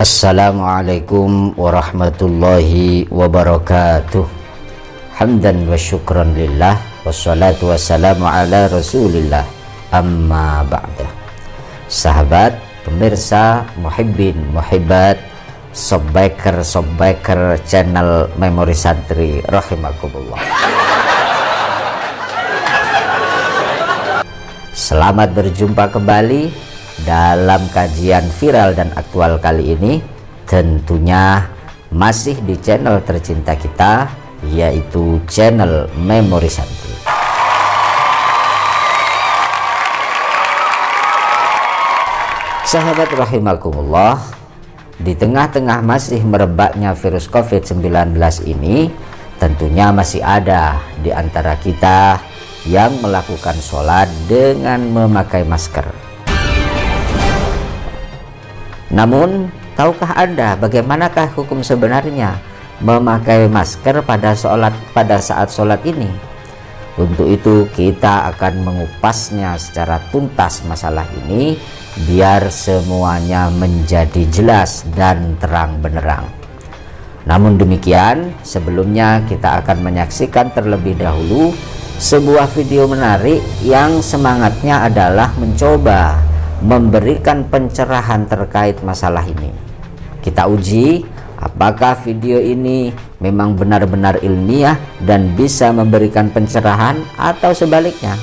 Assalamualaikum warahmatullahi wabarakatuh. Hamdan wa syukran lillah, wassalatu wassalamu ala rasulillah, amma ba'dah. Sahabat, pemirsa, muhibbin, muhibbat, sobbiker channel Memori Santri rahimakumullah. Selamat berjumpa kembali dalam kajian viral dan aktual kali ini, tentunya masih di channel tercinta kita, yaitu channel Memori Santri. Sahabat rahimakumullah, di tengah-tengah masih merebaknya virus COVID-19 ini, tentunya masih ada di antara kita yang melakukan sholat dengan memakai masker. Namun, tahukah Anda bagaimanakah hukum sebenarnya memakai masker pada saat sholat ini? Untuk itu kita akan mengupasnya secara tuntas masalah ini, biar semuanya menjadi jelas dan terang benderang. Namun demikian, sebelumnya kita akan menyaksikan terlebih dahulu sebuah video menarik yang semangatnya adalah mencoba memberikan pencerahan terkait masalah ini. Kita uji apakah video ini memang benar-benar ilmiah dan bisa memberikan pencerahan atau sebaliknya.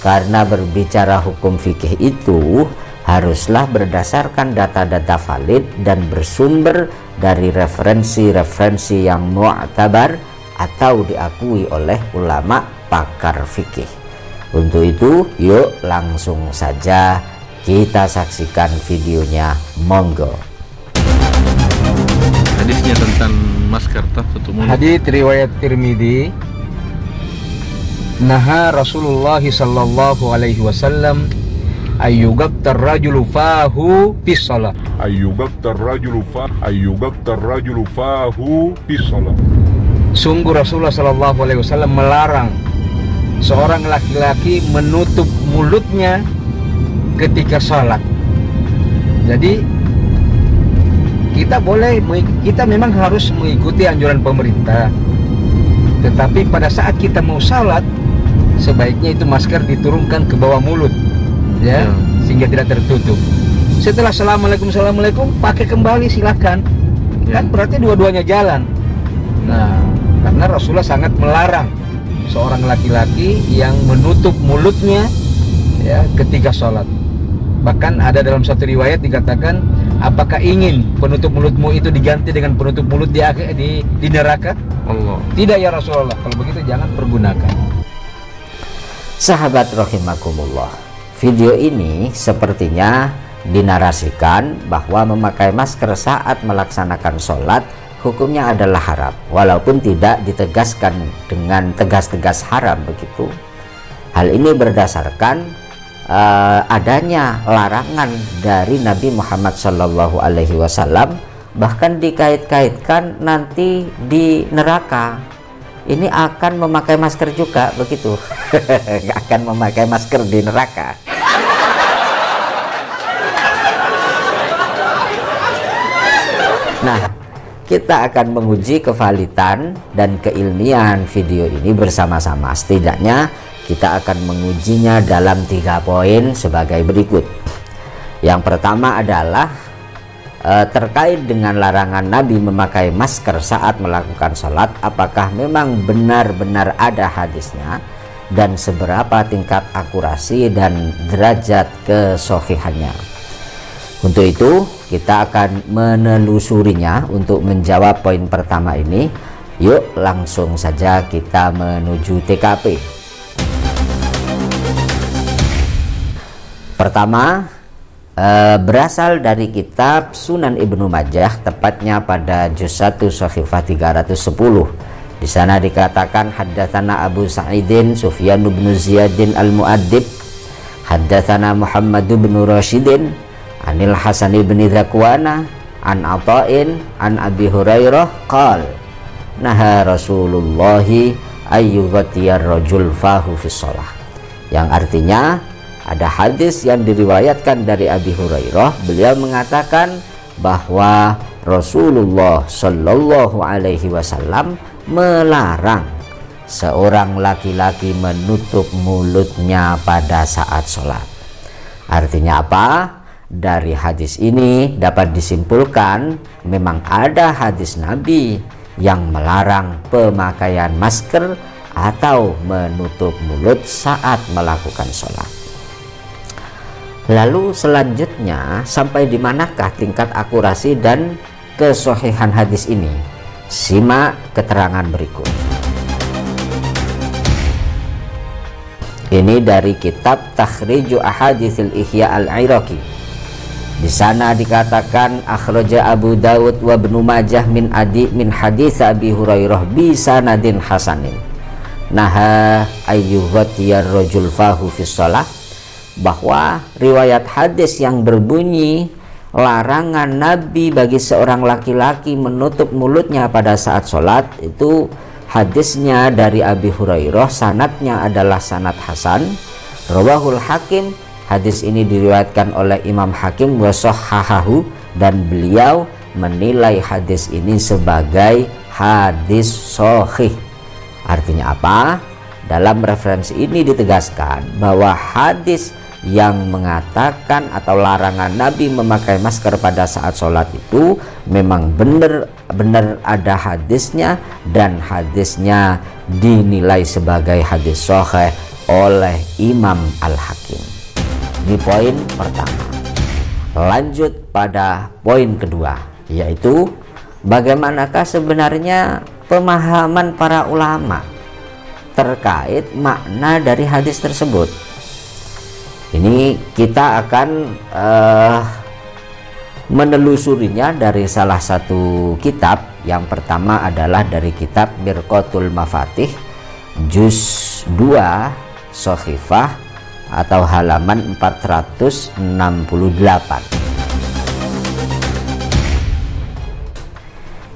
Karena berbicara hukum fikih itu haruslah berdasarkan data-data valid dan bersumber dari referensi-referensi yang mu'tabar atau diakui oleh ulama pakar fikih. Untuk itu, yuk langsung saja kita saksikan videonya, monggo. Hadisnya tentang masker satu mulut. Hadis riwayat Tirmidzi, naha Rasulullah sallallahu alaihi wasallam ayyugabtar rajulu fahu fis shalah. Ayyugabtar rajulu fahu fis shalah. Sungguh Rasulullah sallallahu alaihi wasallam melarang seorang laki-laki menutup mulutnya ketika sholat. Jadi kita memang harus mengikuti anjuran pemerintah, tetapi pada saat kita mau sholat sebaiknya itu masker diturunkan ke bawah mulut, ya, sehingga tidak tertutup. Setelah assalamualaikum pakai kembali silakan, kan berarti dua-duanya jalan. Nah, karena Rasulullah sangat melarang seorang laki-laki yang menutup mulutnya, ya, ketika sholat. Bahkan ada dalam satu riwayat dikatakan, apakah ingin penutup mulutmu itu diganti dengan penutup mulut di neraka? Allah. Tidak ya Rasulullah, kalau begitu jangan pergunakan. Sahabat rahimakumullah, video ini sepertinya dinarasikan bahwa memakai masker saat melaksanakan sholat hukumnya adalah haram, walaupun tidak ditegaskan dengan tegas-tegas haram begitu. Hal ini berdasarkan adanya larangan dari Nabi Muhammad SAW, bahkan dikait-kaitkan nanti di neraka ini akan memakai masker juga begitu. Nggak akan memakai masker di neraka. Nah, kita akan menguji kevalidan dan keilmian video ini bersama-sama. Setidaknya kita akan mengujinya dalam 3 poin sebagai berikut. Yang pertama adalah terkait dengan larangan Nabi memakai masker saat melakukan sholat, apakah memang benar-benar ada hadisnya dan seberapa tingkat akurasi dan derajat kesohihannya. Untuk itu kita akan menelusurinya. Untuk menjawab poin pertama ini, yuk langsung saja kita menuju TKP. Pertama, berasal dari kitab Sunan Ibnu Majah, tepatnya pada juz 1 Shahifah 310. Di sana dikatakan, haddatsana Abu Sa'idin Sufyan bin Ziyadin al-Mu'addib, haddatsana Muhammad bin Rashidin anil Hasan bin Zakwana an Ata'in an Abi Hurairah qala naha Rasulullah ayyughatiyar rajul fahu fis shalah. Yang artinya, ada hadis yang diriwayatkan dari Abi Hurairah, beliau mengatakan bahwa Rasulullah Shallallahu Alaihi Wasallam melarang seorang laki-laki menutup mulutnya pada saat sholat. Artinya apa? Dari hadis ini dapat disimpulkan memang ada hadis Nabi yang melarang pemakaian masker atau menutup mulut saat melakukan sholat. Lalu selanjutnya, sampai di manakah tingkat akurasi dan kesohihan hadis ini? Simak keterangan berikut. Ini dari kitab Takhriju Ahaditsil Ihya Al-Iraqi. Di sana dikatakan akhraja Abu Dawud wa Ibnu Majah min hadits Abi Hurairah bi sanadin hasanin. Naha ayyughatiyar rajul fahu fi shalah, bahwa riwayat hadis yang berbunyi larangan Nabi bagi seorang laki-laki menutup mulutnya pada saat sholat, itu hadisnya dari Abi Hurairah, sanadnya adalah sanad hasan. Rawahul Hakim, hadis ini diriwayatkan oleh Imam Hakim wa shahhahahu, dan beliau menilai hadis ini sebagai hadis sahih. Artinya apa? Dalam referensi ini ditegaskan bahwa hadis yang mengatakan atau larangan Nabi memakai masker pada saat sholat itu memang benar-benar ada hadisnya, dan hadisnya dinilai sebagai hadis sahih oleh Imam Al-Hakim. Di poin pertama. Lanjut pada poin kedua, yaitu bagaimanakah sebenarnya pemahaman para ulama terkait makna dari hadis tersebut. Ini kita akan menelusurinya dari salah satu kitab. Yang pertama adalah dari kitab Mirqatul Mafatih juz 2 Sohifah atau halaman 468.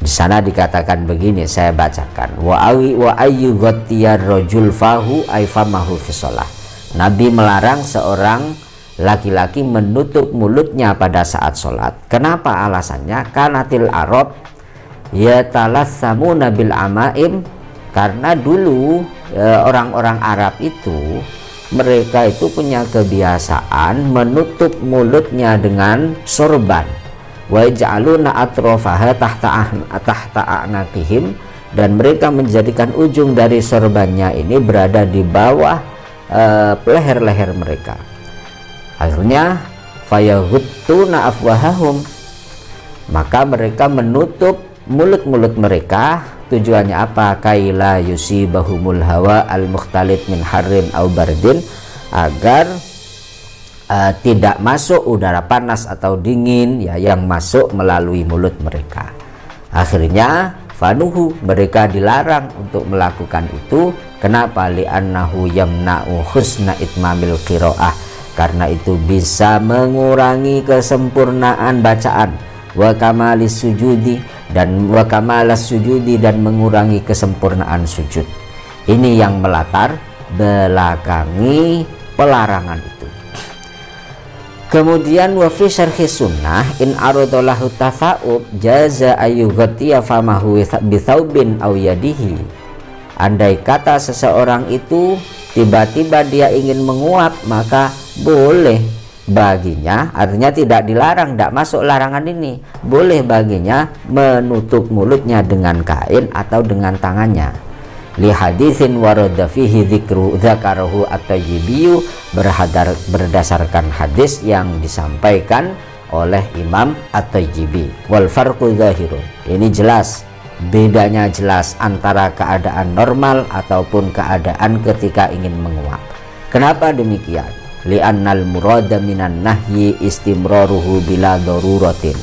Di sana dikatakan begini, saya bacakan. Wa ayyu ghattiyar rajul fahu ay famahu fi shalah. Nabi melarang seorang laki-laki menutup mulutnya pada saat sholat. Kenapa alasannya? Kanatil Arab yatalassamuna bil amaim, karena dulu orang-orang Arab itu mereka itu punya kebiasaan menutup mulutnya dengan sorban. Wa ja'aluna atrofaha tahta a'naqihim, dan mereka menjadikan ujung dari sorbannya ini berada di bawah leher-leher mereka. Akhirnya fayahuttuna afwahahum, maka mereka menutup mulut-mulut mereka. Tujuannya apa? Kaila yusibahumul hawa al-mukhtalit min harrin au bardin, agar tidak masuk udara panas atau dingin ya yang masuk melalui mulut mereka. Akhirnya fanuhu, mereka dilarang untuk melakukan itu. Kenapa? Li'annahu yamna'u husna itmamil qiraah, karena itu bisa mengurangi kesempurnaan bacaan, wa kamalis sujudi dan mengurangi kesempurnaan sujud. Ini yang melatar belakangi pelarangan itu. Kemudian wa fi syarhi sunnah in aradallahu tafa'ub jaza ayyughtiya famahu bi thawbin aw yadihi. Andai kata seseorang itu tiba-tiba dia ingin menguap, maka boleh baginya, artinya tidak dilarang, tidak masuk larangan ini, boleh baginya menutup mulutnya dengan kain atau dengan tangannya. Li haditsin warada fihi dzakarahu at-Tajibi, berdasarkan hadis yang disampaikan oleh Imam at-Tajibi. Wal farqu zahirun, ini jelas, bedanya jelas antara keadaan normal ataupun keadaan ketika ingin menguap. Kenapa demikian? Li'annal murada minan nahyi istimraruhu bila daruratin,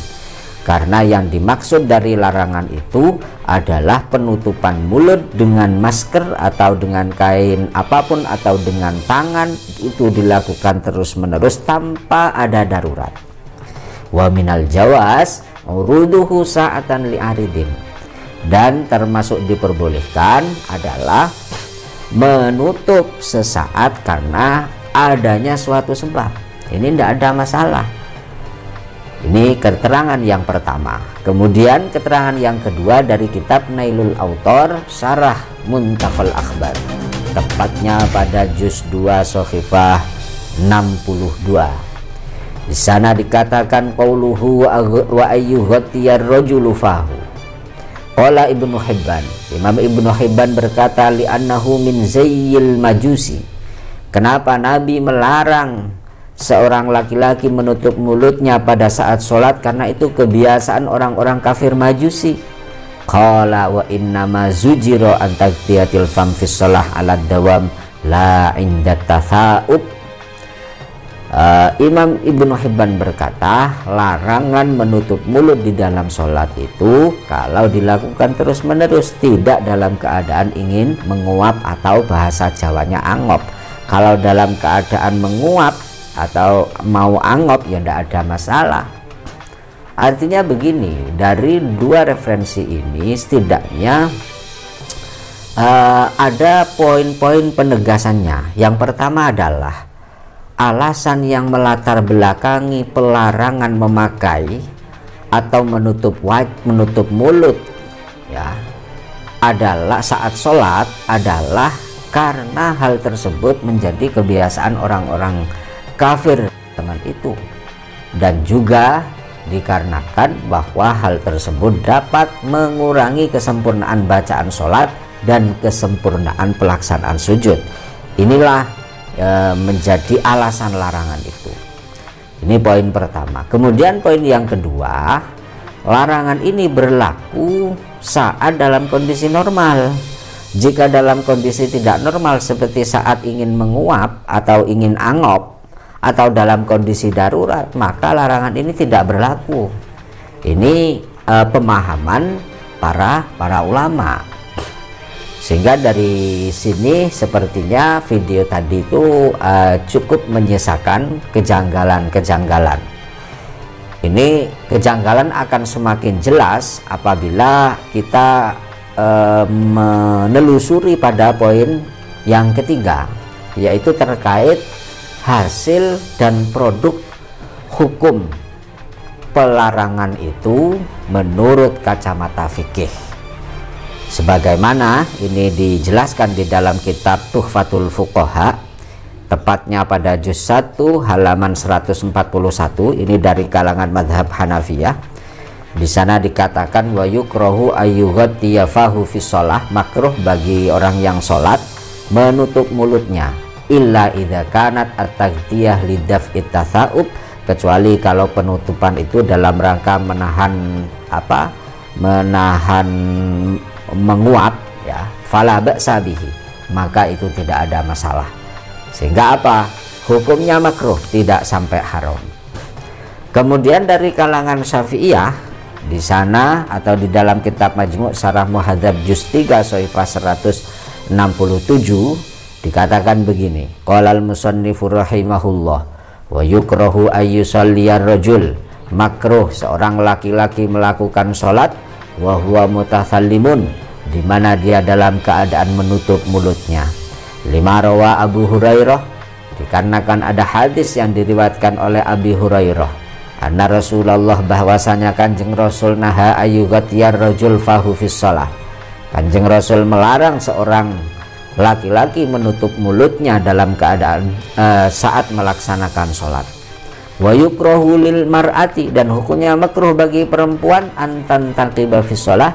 karena yang dimaksud dari larangan itu adalah penutupan mulut dengan masker atau dengan kain apapun atau dengan tangan, itu dilakukan terus-menerus tanpa ada darurat. Wa minal jawaz uruduhu sa'atan li'aridin, dan termasuk diperbolehkan adalah menutup sesaat karena adanya suatu sebab. Ini tidak ada masalah. Ini keterangan yang pertama. Kemudian keterangan yang kedua dari kitab Nailul Autor Syarah Muntaqal Akhbar, tepatnya pada juz 2 Shahifah 62. Di sana dikatakan qauluhu wa ayyuhatiyar rajulu fahu. Qala Ibnu Hibban, Imam Ibnu Hibban berkata li'annahu min zayyil majusi. Kenapa Nabi melarang seorang laki-laki menutup mulutnya pada saat sholat? Karena itu kebiasaan orang-orang kafir Majusi. Qala wa innama zujiro an taghtiyatil fam fi shalah ala dawam la inda tatha'ub. Imam Ibnu Hibban berkata, larangan menutup mulut di dalam sholat itu kalau dilakukan terus-menerus, tidak dalam keadaan ingin menguap atau bahasa Jawanya angop. Kalau dalam keadaan menguap atau mau angop ya tidak ada masalah. Artinya begini, dari dua referensi ini setidaknya ada poin-poin penegasannya. Yang pertama adalah alasan yang melatar belakangi pelarangan memakai atau menutup mulut ya adalah saat sholat adalah karena hal tersebut menjadi kebiasaan orang-orang kafir zaman itu, dan juga dikarenakan bahwa hal tersebut dapat mengurangi kesempurnaan bacaan sholat dan kesempurnaan pelaksanaan sujud. Inilah menjadi alasan larangan itu. Ini poin pertama. Kemudian poin yang kedua, larangan ini berlaku saat dalam kondisi normal. Jika dalam kondisi tidak normal seperti saat ingin menguap atau ingin angop atau dalam kondisi darurat, maka larangan ini tidak berlaku. Ini pemahaman para ulama. Sehingga dari sini sepertinya video tadi itu cukup menyisakan kejanggalan-kejanggalan. Ini kejanggalan akan semakin jelas apabila kita menelusuri pada poin yang ketiga, yaitu terkait hasil dan produk hukum pelarangan itu menurut kacamata fikih, sebagaimana ini dijelaskan di dalam kitab Tuhfatul Fuqaha, tepatnya pada juz 1 halaman 141. Ini dari kalangan madhab Hanafiyah. Di sana dikatakan wa yukrahu ayyughatiya fahu fi shalah, makruh bagi orang yang sholat menutup mulutnya, illa idza kanat at-taghtiyah lidaf'it tatha'ub, kecuali kalau penutupan itu dalam rangka menahan menguap ya, fala ba'sa bihi, maka itu tidak ada masalah. Sehingga hukumnya makruh, tidak sampai haram. Kemudian dari kalangan Syafi'iyah, di sana atau di dalam kitab Majmu' Syarah Muhadzab juz 3 Shahifah 167 dikatakan begini, qalal musannifu rahimahullah wa yukrahu ayyusalliyar rajul, makruh seorang laki-laki melakukan sholat wa huwa mutathallimun, di mana dia dalam keadaan menutup mulutnya. Lima rawa Abu Hurairah, dikarenakan ada hadis yang diriwayatkan oleh Abi Hurairah, anna Rasulullah, bahwasanya Kanjeng Rasul naha ayyughatiyar rajul fahu fis shalah, Kanjeng Rasul melarang seorang laki-laki menutup mulutnya dalam keadaan saat melaksanakan sholat. Wa yukrahu lil mar'ati, dan hukumnya makruh bagi perempuan antan taqiba fis shalah,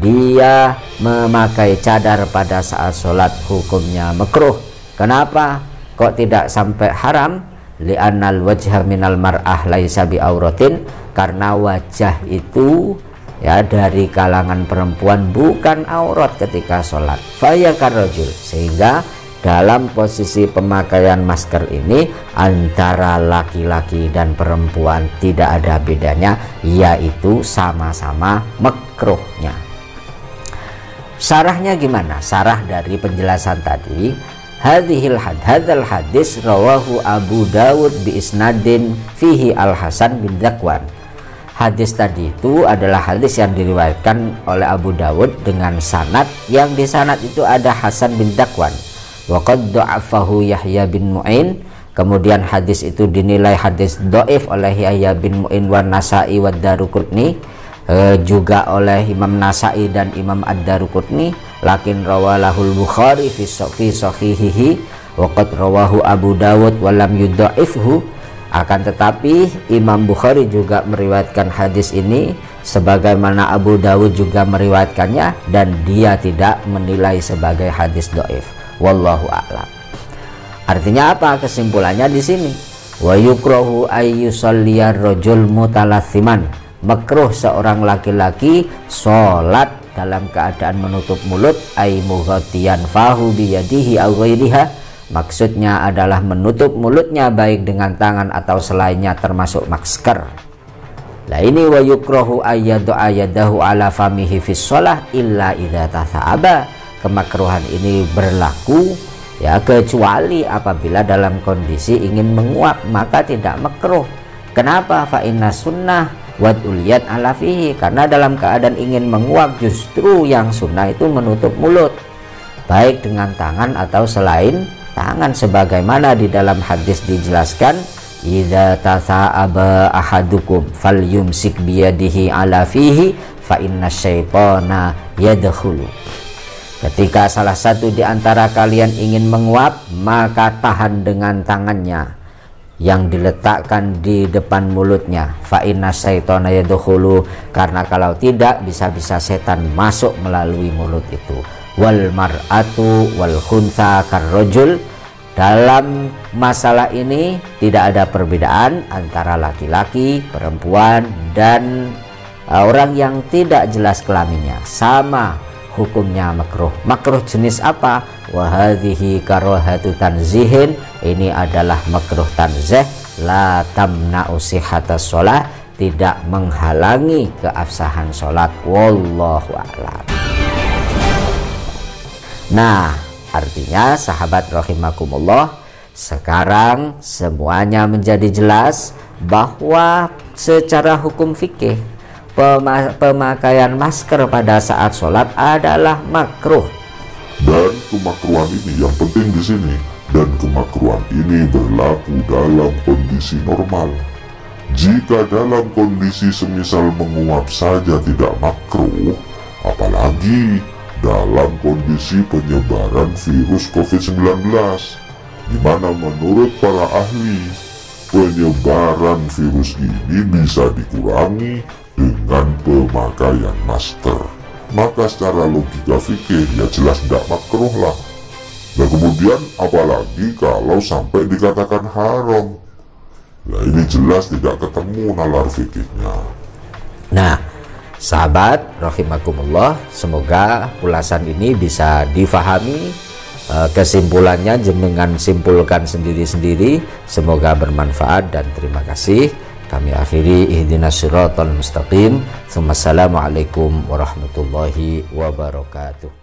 dia memakai cadar pada saat sholat, hukumnya makruh. Kenapa kok tidak sampai haram? Li'annal wajha minal mar'ah laisa bi auratin, karena wajah itu ya dari kalangan perempuan bukan aurat ketika sholat. Fayakar rajul, sehingga dalam posisi pemakaian masker ini antara laki-laki dan perempuan tidak ada bedanya, yaitu sama-sama makruhnya. Sarahnya gimana? Sarah dari penjelasan tadi, hadzal hadis rawahu Abu Dawud bi isnadin fihi Al-Hasan bin Zakwan. Hadis tadi itu adalah hadis yang diriwayatkan oleh Abu Dawud dengan sanad yang di sanad itu ada Hasan bin Zakwan. Wa qad dha'afahu Yahya bin Mu'in, kemudian hadis itu dinilai hadis dhaif oleh Yahya bin Mu'in wa Nasa'i wa Daruqutni, juga oleh Imam Nasa'i dan Imam Ad-Daruqutni, lakin rawalahul Bukhari fi sahihihi wa qad rawahu Abu Dawud wa lam yudha'ifhu. Akan tetapi Imam Bukhari juga meriwayatkan hadis ini sebagaimana Abu Dawud juga meriwayatkannya, dan dia tidak menilai sebagai hadis dhaif. Wallahu a'lam. Artinya apa kesimpulannya di sini? Wa yukrahu ayyusalliyar rajul mutalassiman. Makruh seorang laki-laki sholat dalam keadaan menutup mulut, ay mughatiyan fahu biyadihi aw ghairiha. Maksudnya adalah menutup mulutnya baik dengan tangan atau selainnya termasuk masker. Nah ini wa yukrahu ayyadu ayyadahu ala famihi fis shalah illa idza tasa'aba. Kemakruhan ini berlaku ya kecuali apabila dalam kondisi ingin menguap, maka tidak makruh. Kenapa? Fa inna sunnah wad'ul yad ala fihi, karena dalam keadaan ingin menguap justru yang sunnah itu menutup mulut baik dengan tangan atau selain tangan, sebagaimana di dalam hadis dijelaskan, idza tasa'aba ahadukum falyumsik biyadihi ala fihi fa inna syaitana yadkhulu. Ketika salah satu di antara kalian ingin menguap, maka tahan dengan tangannya yang diletakkan di depan mulutnya, fa inna syaitana yadkhulu, karena kalau tidak bisa-bisa setan masuk melalui mulut itu. Wal mar'atu wal khuntha karrajul. Dalam masalah ini tidak ada perbedaan antara laki-laki, perempuan, dan orang yang tidak jelas kelaminnya, sama hukumnya makruh. Makruh jenis apa? Wa hadhihi karahatu tanzihin, ini adalah makruh tanzih, la tamna'u sihhatas shalah, tidak menghalangi keabsahan sholat. Wallahu a'lam. Nah, artinya sahabat rahimakumullah, sekarang semuanya menjadi jelas bahwa secara hukum fikih pemakaian masker pada saat sholat adalah makruh. Dan kemakruhan ini yang penting di sini, dan kemakruhan ini berlaku dalam kondisi normal. Jika dalam kondisi semisal menguap saja tidak makruh, apalagi dalam kondisi penyebaran virus COVID-19, di mana menurut para ahli penyebaran virus ini bisa dikurangi dengan pemakaian masker. Maka secara logika fikih ya jelas tidak makruh lah. Dan kemudian apalagi kalau sampai dikatakan haram, nah ini jelas tidak ketemu nalar fikihnya. Nah sahabat rahimakumullah, semoga ulasan ini bisa difahami. Kesimpulannya jenengan simpulkan sendiri-sendiri, semoga bermanfaat dan terima kasih. Kami akhiri, ihdinas siratal mustaqim. Assalamualaikum warahmatullahi wabarakatuh.